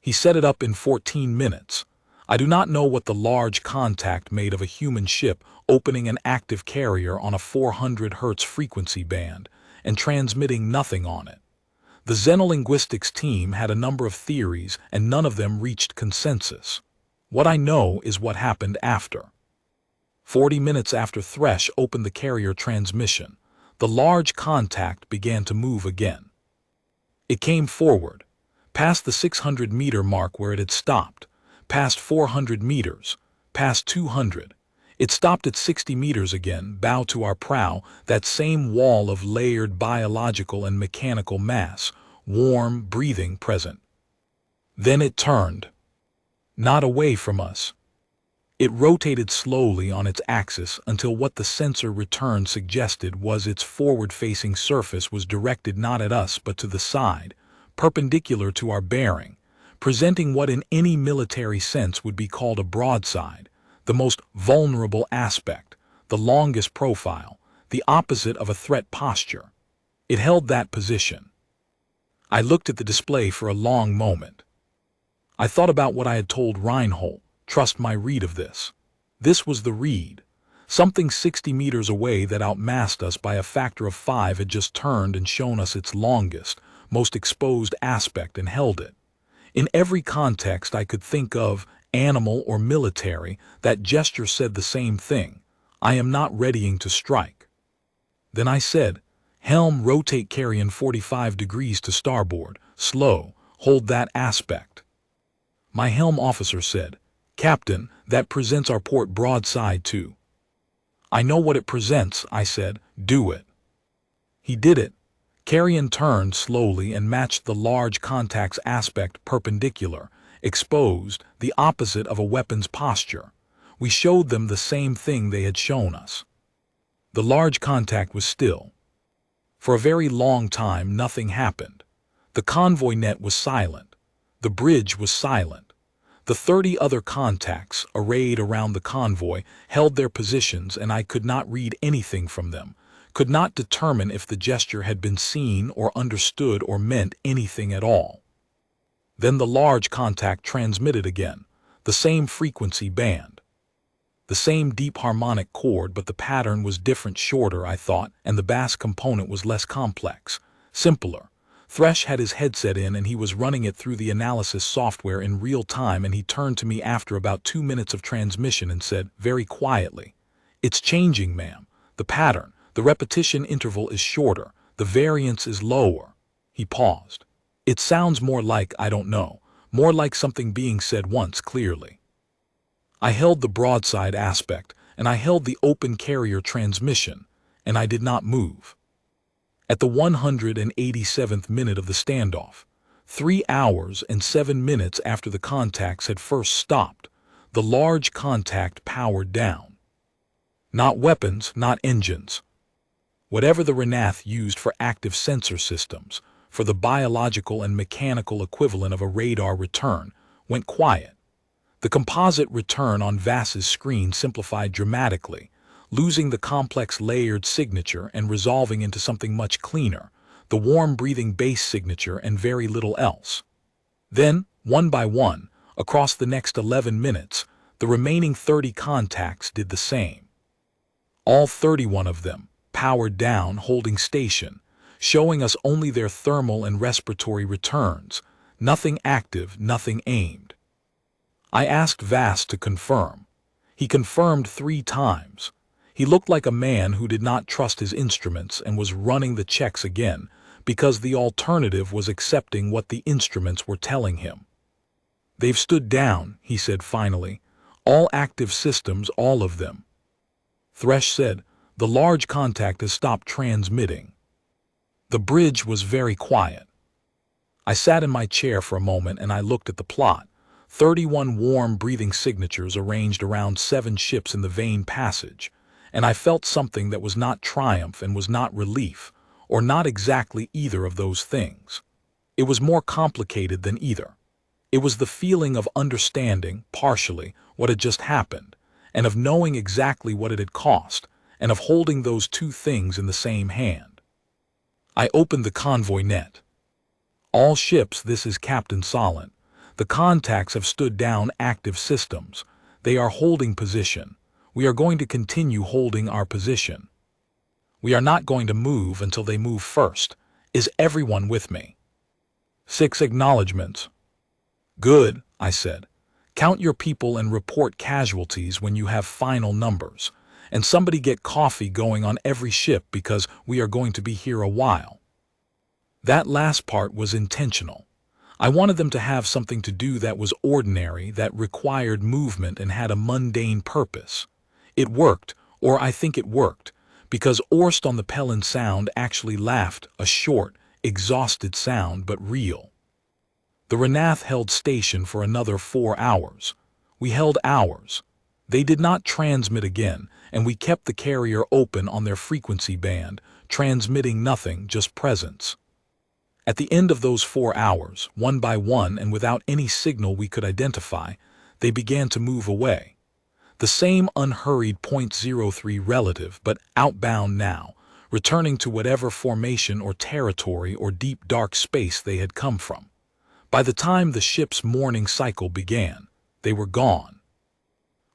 He set it up in 14 minutes. I do not know what the large contact made of a human ship opening an active carrier on a 400 Hz frequency band and transmitting nothing on it. The xenolinguistics team had a number of theories and none of them reached consensus. What I know is what happened after. 40 minutes after Thresh opened the carrier transmission, the large contact began to move again. It came forward, past the 600-meter mark where it had stopped, past 400 meters, past 200. It stopped at 60 meters again, bow to our prow, that same wall of layered biological and mechanical mass, warm, breathing, present. Then it turned. Not away from us. It rotated slowly on its axis until what the sensor return suggested was its forward-facing surface was directed not at us but to the side, perpendicular to our bearing, presenting what in any military sense would be called a broadside, the most vulnerable aspect, the longest profile, the opposite of a threat posture. It held that position. I looked at the display for a long moment. I thought about what I had told Reinhold, trust my read of this. This was the read. Something 60 meters away that outmassed us by a factor of 5 had just turned and shown us its longest, most exposed aspect and held it. In every context I could think of, animal or military, that gesture said the same thing. I am not readying to strike. Then I said, helm rotate carrion 45 degrees to starboard, slow, hold that aspect. My helm officer said, Captain, that presents our port broadside to. I know what it presents, I said, do it. He did it. Carrion turned slowly and matched the large contact's aspect perpendicular, exposed, the opposite of a weapon's posture. We showed them the same thing they had shown us. The large contact was still. For a very long time nothing happened. The convoy net was silent. The bridge was silent. The 30 other contacts, arrayed around the convoy, held their positions and I could not read anything from them, could not determine if the gesture had been seen or understood or meant anything at all. Then the large contact transmitted again, the same frequency band. The same deep harmonic chord, but the pattern was different, shorter, I thought, and the bass component was less complex, simpler. Thresh had his headset in and he was running it through the analysis software in real time, and he turned to me after about 2 minutes of transmission and said, very quietly, "It's changing, ma'am. The pattern, the repetition interval is shorter, the variance is lower." He paused. "It sounds more like, I don't know, more like something being said once clearly." I held the broadside aspect, and I held the open carrier transmission, and I did not move. At the 187th minute of the standoff, 3 hours and 7 minutes after the contacts had first stopped, the large contact powered down. Not weapons, not engines. Whatever the Ranath used for active sensor systems, for the biological and mechanical equivalent of a radar return, went quiet. The composite return on Vass's screen simplified dramatically, losing the complex layered signature and resolving into something much cleaner, the warm-breathing base signature and very little else. Then, one by one, across the next 11 minutes, the remaining 30 contacts did the same. All 31 of them, powered down, holding station, showing us only their thermal and respiratory returns, nothing active, nothing aimed. I asked Vass to confirm. He confirmed 3 times. He looked like a man who did not trust his instruments and was running the checks again, because the alternative was accepting what the instruments were telling him. "They've stood down," he said finally. "All active systems, all of them." Thresh said, "The large contact has stopped transmitting." The bridge was very quiet. I sat in my chair for a moment and I looked at the plot. 31 warm breathing signatures arranged around 7 ships in the Vehn Passage, and I felt something that was not triumph and was not relief, or not exactly either of those things. It was more complicated than either. It was the feeling of understanding, partially, what had just happened, and of knowing exactly what it had cost, and of holding those 2 things in the same hand. I opened the convoy net. "All ships, this is Captain Solent. The contacts have stood down active systems. They are holding position. We are going to continue holding our position. We are not going to move until they move first. Is everyone with me?" 6 acknowledgements. "Good," I said. "Count your people and report casualties when you have final numbers. And somebody get coffee going on every ship because we are going to be here a while." That last part was intentional. I wanted them to have something to do that was ordinary, that required movement and had a mundane purpose. It worked, or I think it worked, because Orst on the Pelin Sound actually laughed, a short, exhausted sound, but real. The Ranath held station for another 4 hours. We held hours. They did not transmit again, and we kept the carrier open on their frequency band, transmitting nothing, just presence. At the end of those 4 hours, one by one and without any signal we could identify, they began to move away. The same unhurried .03 relative, but outbound now, returning to whatever formation or territory or deep dark space they had come from. By the time the ship's morning cycle began, they were gone.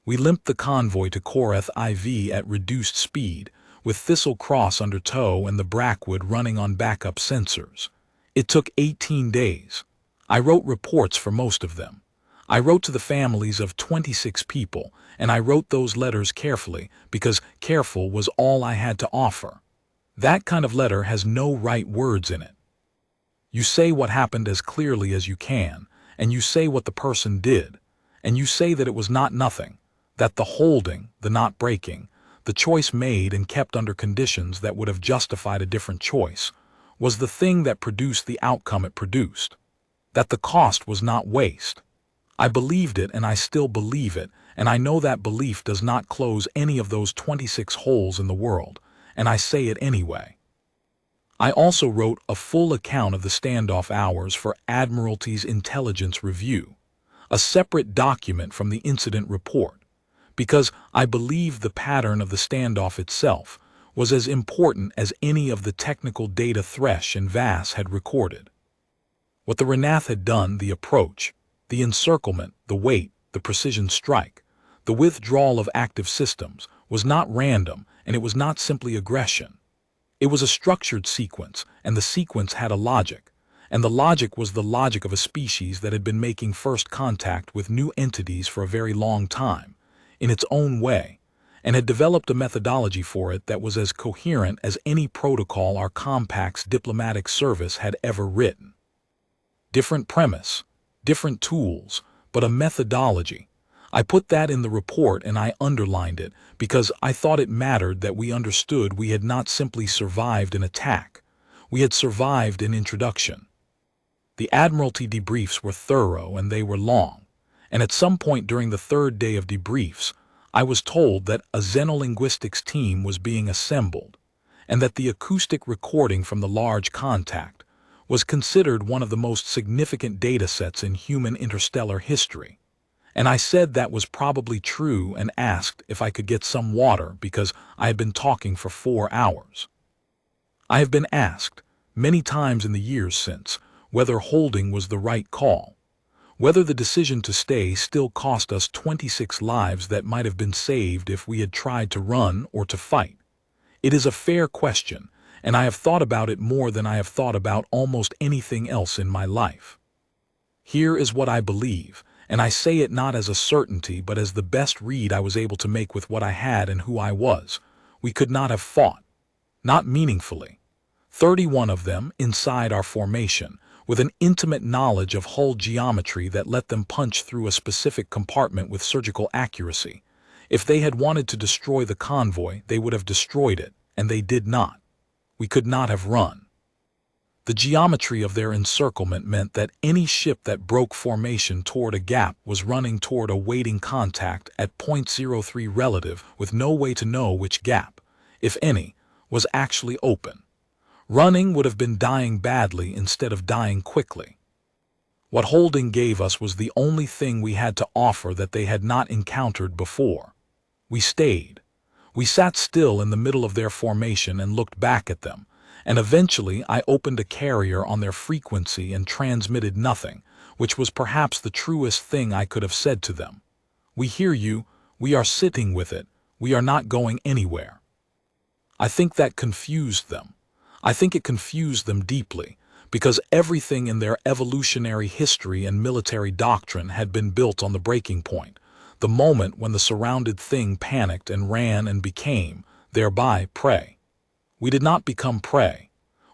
We limped the convoy to Korath IV at reduced speed, with Thistle Cross under tow and the Brackwood running on backup sensors. It took 18 days. I wrote reports for most of them. I wrote to the families of 26 people, and I wrote those letters carefully because careful was all I had to offer. That kind of letter has no right words in it. You say what happened as clearly as you can, and you say what the person did, and you say that it was not nothing, that the holding, the not breaking, the choice made and kept under conditions that would have justified a different choice, was the thing that produced the outcome it produced, that the cost was not waste. I believed it and I still believe it, and I know that belief does not close any of those 26 holes in the world, and I say it anyway. I also wrote a full account of the standoff hours for Admiralty's Intelligence Review, a separate document from the incident report, because I believe the pattern of the standoff itself was as important as any of the technical data Thresh and Vass had recorded. What the Ranath had done, the approach, the encirclement, the weight, the precision strike, the withdrawal of active systems, was not random, and it was not simply aggression. It was a structured sequence, and the sequence had a logic, and the logic was the logic of a species that had been making first contact with new entities for a very long time, in its own way, and had developed a methodology for it that was as coherent as any protocol our compact's diplomatic service had ever written. Different premise, different tools, but a methodology. I put that in the report and I underlined it because I thought it mattered that we understood we had not simply survived an attack, we had survived an introduction. The Admiralty debriefs were thorough and they were long, and at some point during the 3rd day of debriefs, I was told that a xenolinguistics team was being assembled, and that the acoustic recording from the large contact was considered one of the most significant data sets in human interstellar history. And I said that was probably true and asked if I could get some water because I had been talking for 4 hours. I have been asked, many times in the years since, whether holding was the right call, whether the decision to stay still cost us 26 lives that might have been saved if we had tried to run or to fight. It is a fair question, and I have thought about it more than I have thought about almost anything else in my life. Here is what I believe, and I say it not as a certainty but as the best read I was able to make with what I had and who I was. We could not have fought. Not meaningfully. 31 of them inside our formation, with an intimate knowledge of hull geometry that let them punch through a specific compartment with surgical accuracy. If they had wanted to destroy the convoy, they would have destroyed it, and they did not. We could not have run. The geometry of their encirclement meant that any ship that broke formation toward a gap was running toward a waiting contact at .03 relative with no way to know which gap, if any, was actually open. Running would have been dying badly instead of dying quickly. What holding gave us was the only thing we had to offer that they had not encountered before. We stayed. We sat still in the middle of their formation and looked back at them, and eventually I opened a carrier on their frequency and transmitted nothing, which was perhaps the truest thing I could have said to them. We hear you, we are sitting with it, we are not going anywhere. I think that confused them. I think it confused them deeply, because everything in their evolutionary history and military doctrine had been built on the breaking point, the moment when the surrounded thing panicked and ran and became, thereby, prey. We did not become prey.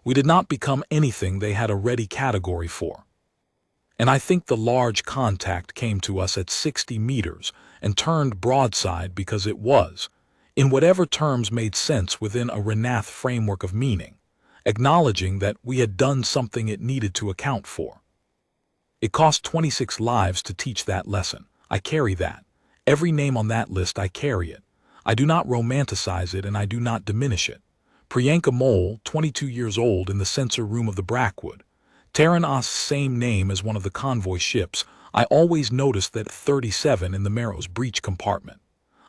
We did not become anything they had a ready category for. And I think the large contact came to us at 60 meters and turned broadside because it was, in whatever terms made sense within a Ranath framework of meaning, acknowledging that we had done something it needed to account for. It cost 26 lives to teach that lesson. I carry that. Every name on that list, I carry it. I do not romanticize it and I do not diminish it. Priyanka Mole, 22 years old, in the sensor room of the Brackwood. Ranath's same name as one of the convoy ships. I always noticed that 37 in the Marrow's breech compartment.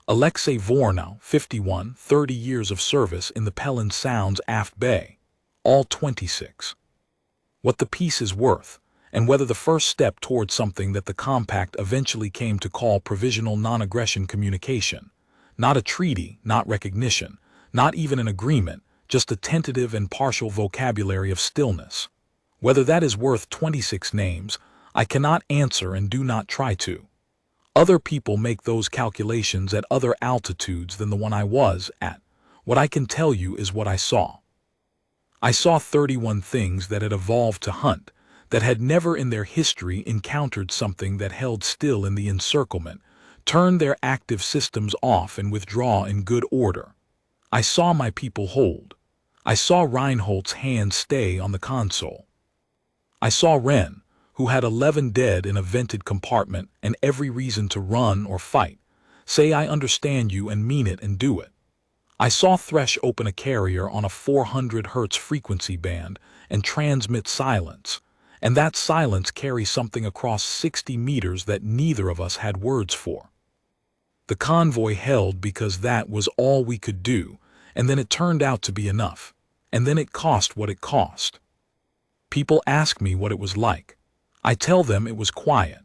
Alexei Vornow, 51, 30 years of service in the Pelin Sounds aft bay. All 26. What the piece is worth, and whether the first step towards something that the compact eventually came to call provisional non-aggression communication. Not a treaty, not recognition, not even an agreement, just a tentative and partial vocabulary of stillness. Whether that is worth 26 names, I cannot answer and do not try to. Other people make those calculations at other altitudes than the one I was at. What I can tell you is what I saw. I saw 31 things that had evolved to hunt, that had never in their history encountered something that held still in the encirclement, turn their active systems off and withdraw in good order. I saw my people hold. I saw Reinhold's hand stay on the console. I saw Wren, who had 11 dead in a vented compartment and every reason to run or fight, say I understand you and mean it and do it. I saw Thresh open a carrier on a 400 Hz frequency band and transmit silence, and that silence carries something across 60 meters that neither of us had words for. The convoy held because that was all we could do, and then it turned out to be enough, and then it cost what it cost. People ask me what it was like. I tell them it was quiet.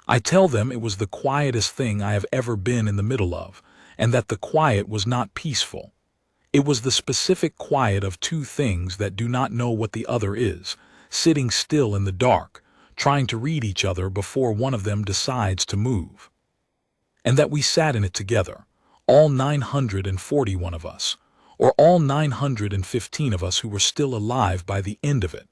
I tell them it was the quietest thing I have ever been in the middle of, and that the quiet was not peaceful. It was the specific quiet of two things that do not know what the other is, sitting still in the dark, trying to read each other before one of them decides to move. And that we sat in it together, all 941 of us, or all 915 of us who were still alive by the end of it,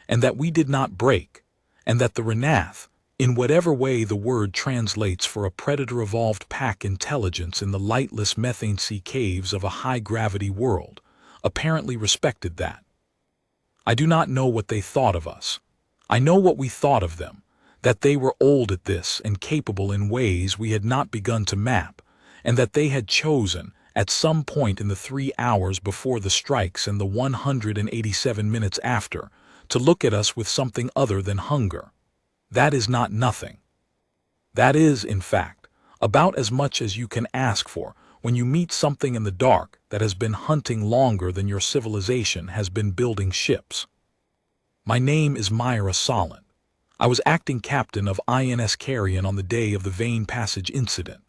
and that we did not break, and that the Ranath, in whatever way the word translates for a predator-evolved pack intelligence in the lightless methane sea caves of a high-gravity world, apparently respected that. I do not know what they thought of us. I know what we thought of them, that they were old at this and capable in ways we had not begun to map, and that they had chosen, at some point in the 3 hours before the strikes and the 187 minutes after, to look at us with something other than hunger. That is not nothing. That is, in fact, about as much as you can ask for when you meet something in the dark that has been hunting longer than your civilization has been building ships. My name is Myra Solent. I was acting captain of INS Carrion on the day of the Vehn Passage incident.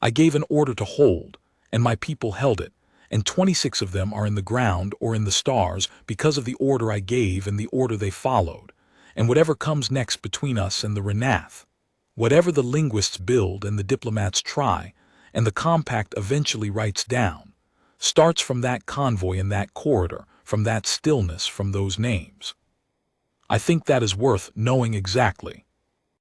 I gave an order to hold, and my people held it, and 26 of them are in the ground or in the stars because of the order I gave and the order they followed, and whatever comes next between us and the Ranath, whatever the linguists build and the diplomats try, and the compact eventually writes down, starts from that convoy in that corridor, from that stillness, from those names. I think that is worth knowing exactly.